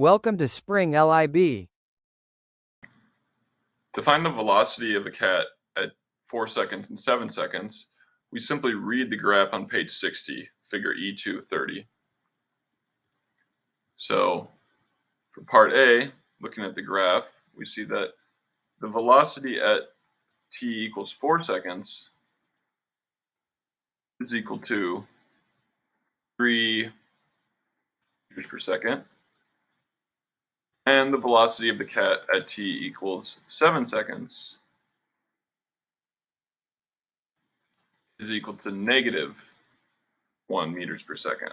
Welcome to Spring LIB. To find the velocity of a cat at 4 seconds and 7 seconds, we simply read the graph on page 60, figure E230. So for part A, looking at the graph, we see that the velocity at t equals 4 seconds is equal to 3 meters per second. And the velocity of the cat at t equals 7 seconds is equal to negative 1 meters per second.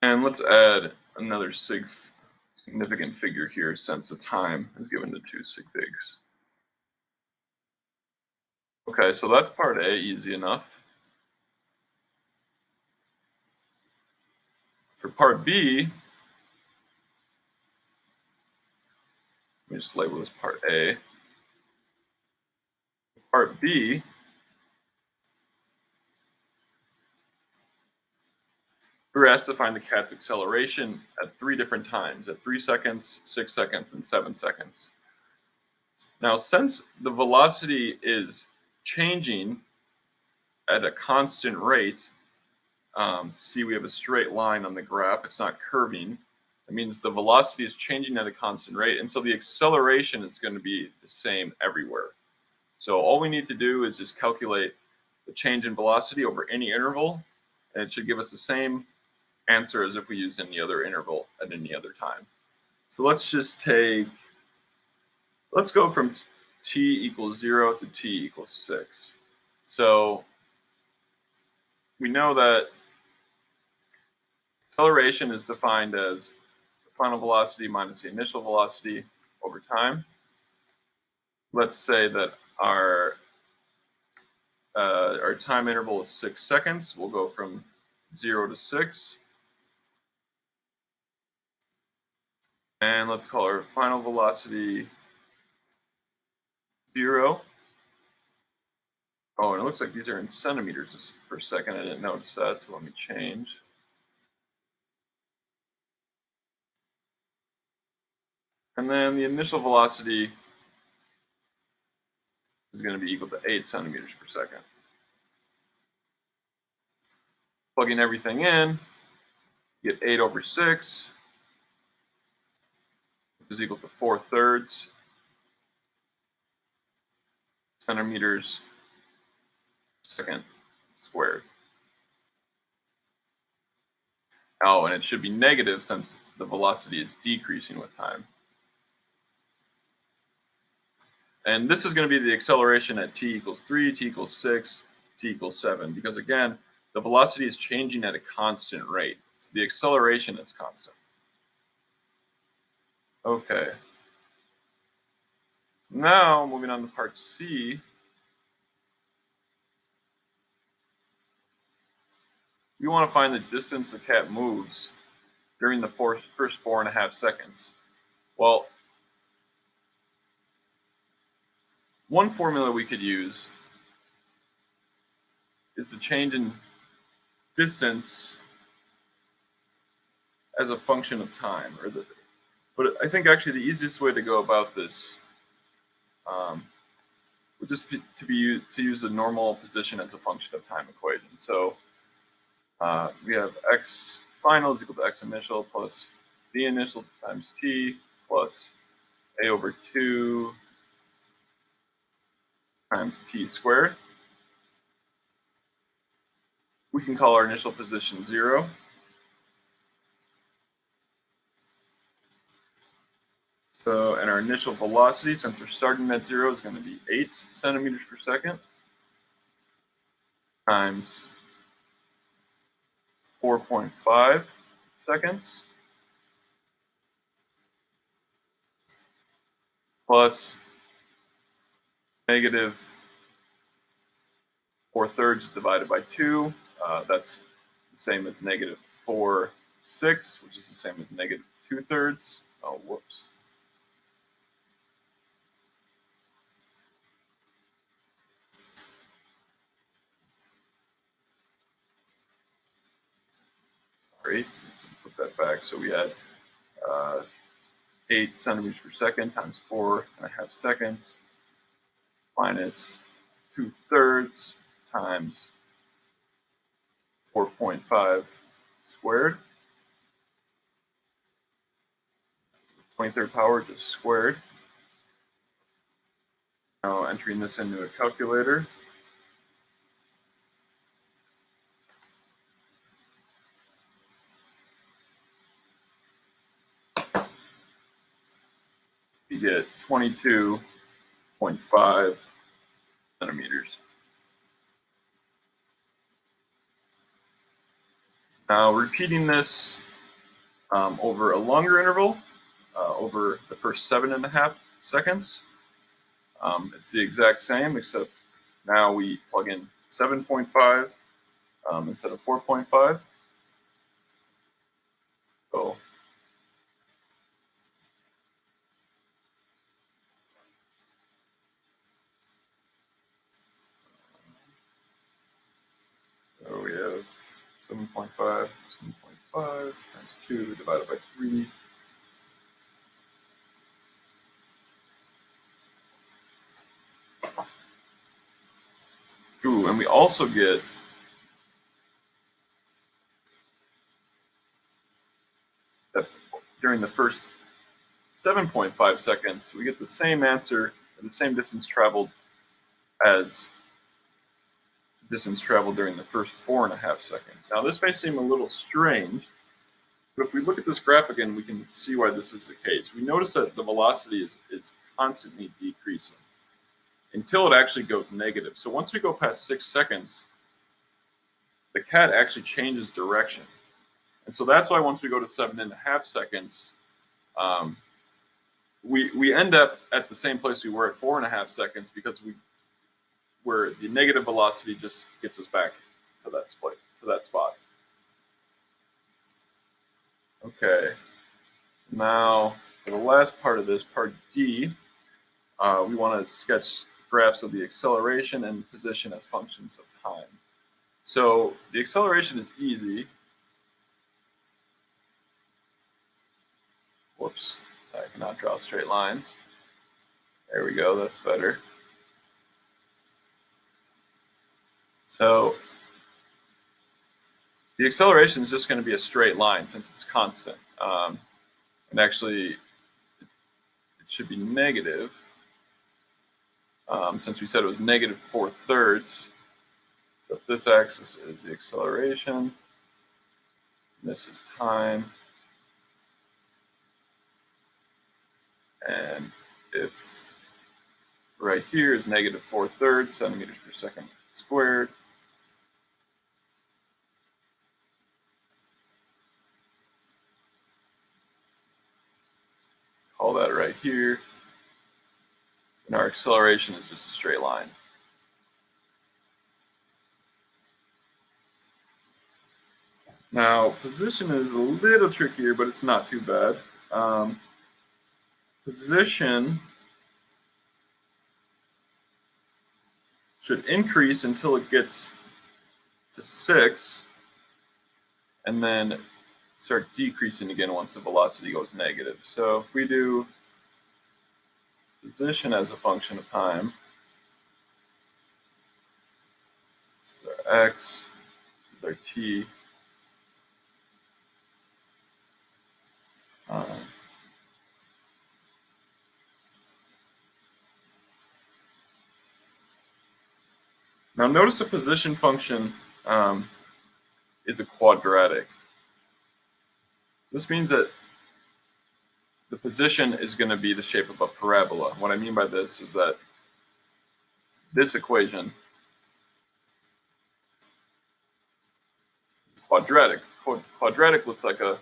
And let's add another significant figure here since the time is given to 2 sig figs. Okay, so that's part A, easy enough. For part B, let me just label this part A. Part B, we're asked to find the cat's acceleration at 3 different times, at 3 seconds, 6 seconds, and 7 seconds. Now, since the velocity is changing at a constant rate, see we have a straight line on the graph, it's not curving. That means the velocity is changing at a constant rate, and so the acceleration is going to be the same everywhere. So all we need to do is just calculate the change in velocity over any interval, and it should give us the same answer as if we used any other interval at any other time. So let's go from t equals 0 to t equals 6. So we know that acceleration is defined as the final velocity minus the initial velocity over time. Let's say that our time interval is 6 seconds. We'll go from 0 to 6. And let's call our final velocity 0. Oh, and it looks like these are in centimeters per second. I didn't notice that, so let me change. And then the initial velocity is going to be equal to 8 centimeters per second. Plugging everything in, get 8 over 6, which is equal to 4/3 centimeters per second squared. Oh, and it should be negative since the velocity is decreasing with time. And this is going to be the acceleration at t equals 3, t equals 6, t equals 7, because again, the velocity is changing at a constant rate. So the acceleration is constant. Okay. Now, moving on to part C. We want to find the distance the cat moves during the first 4.5 seconds. Well, one formula we could use is the change in distance as a function of time, but I think actually the easiest way to go about this would just be to use the normal position as a function of time equation. So we have x final is equal to x initial plus v initial times t plus a over 2 times t squared. We can call our initial position 0. So, and our initial velocity, since we're starting at 0, is going to be 8 centimeters per second times 4.5 seconds plus negative 4/3 divided by 2. That's the same as negative 4/6, which is the same as negative 2/3. Oh, whoops. Great. Let's put that back. So we had 8 centimeters per second times 4.5 seconds minus 2/3 times 4.5 squared. 23rd power just squared. Now entering this into a calculator. You get 22.5 centimeters. Now repeating this over a longer interval, over the first 7.5 seconds, it's the exact same, except now we plug in 7.5 instead of 4.5. So we have 7.5 times 2 divided by 3. Ooh, and we also get that during the first 7.5 seconds, we get the same answer, the same distance traveled as distance traveled during the first 4.5 seconds. Now, this may seem a little strange, but if we look at this graphic again, we can see why this is the case. We notice that the velocity is constantly decreasing until it actually goes negative. So once we go past 6 seconds, the cat actually changes direction. And so that's why once we go to 7.5 seconds, we end up at the same place we were at 4.5 seconds because where the negative velocity just gets us back to that spot. Okay, now for the last part of this, part D, we want to sketch graphs of the acceleration and position as functions of time. So the acceleration is easy. Whoops, I cannot draw straight lines. There we go, that's better. So the acceleration is just going to be a straight line since it's constant. And actually, it should be negative since we said it was negative 4/3. So if this axis is the acceleration, and this is time, and if right here is negative 4/3 centimeters per second squared, call that right here, and our acceleration is just a straight line. Now, position is a little trickier, but it's not too bad. Position should increase until it gets to 6, and then start decreasing again once the velocity goes negative. So if we do position as a function of time, this is our x, this is our t. Now notice the position function is a quadratic. This means that the position is going to be the shape of a parabola. What I mean by this is that this equation, quadratic. Quadratic looks like a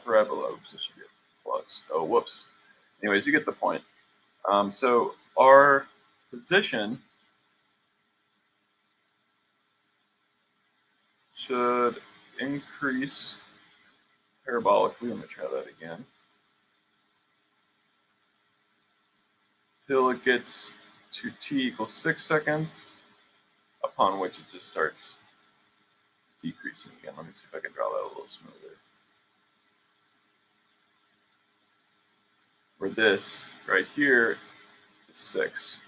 parabola. Oops, this should be a plus. Oh, whoops. Anyways, you get the point. So our position should increase parabolically. Let me try that again. Till it gets to t equals 6 seconds, upon which it just starts decreasing again. Let me see if I can draw that a little smoother. Where this right here is 6.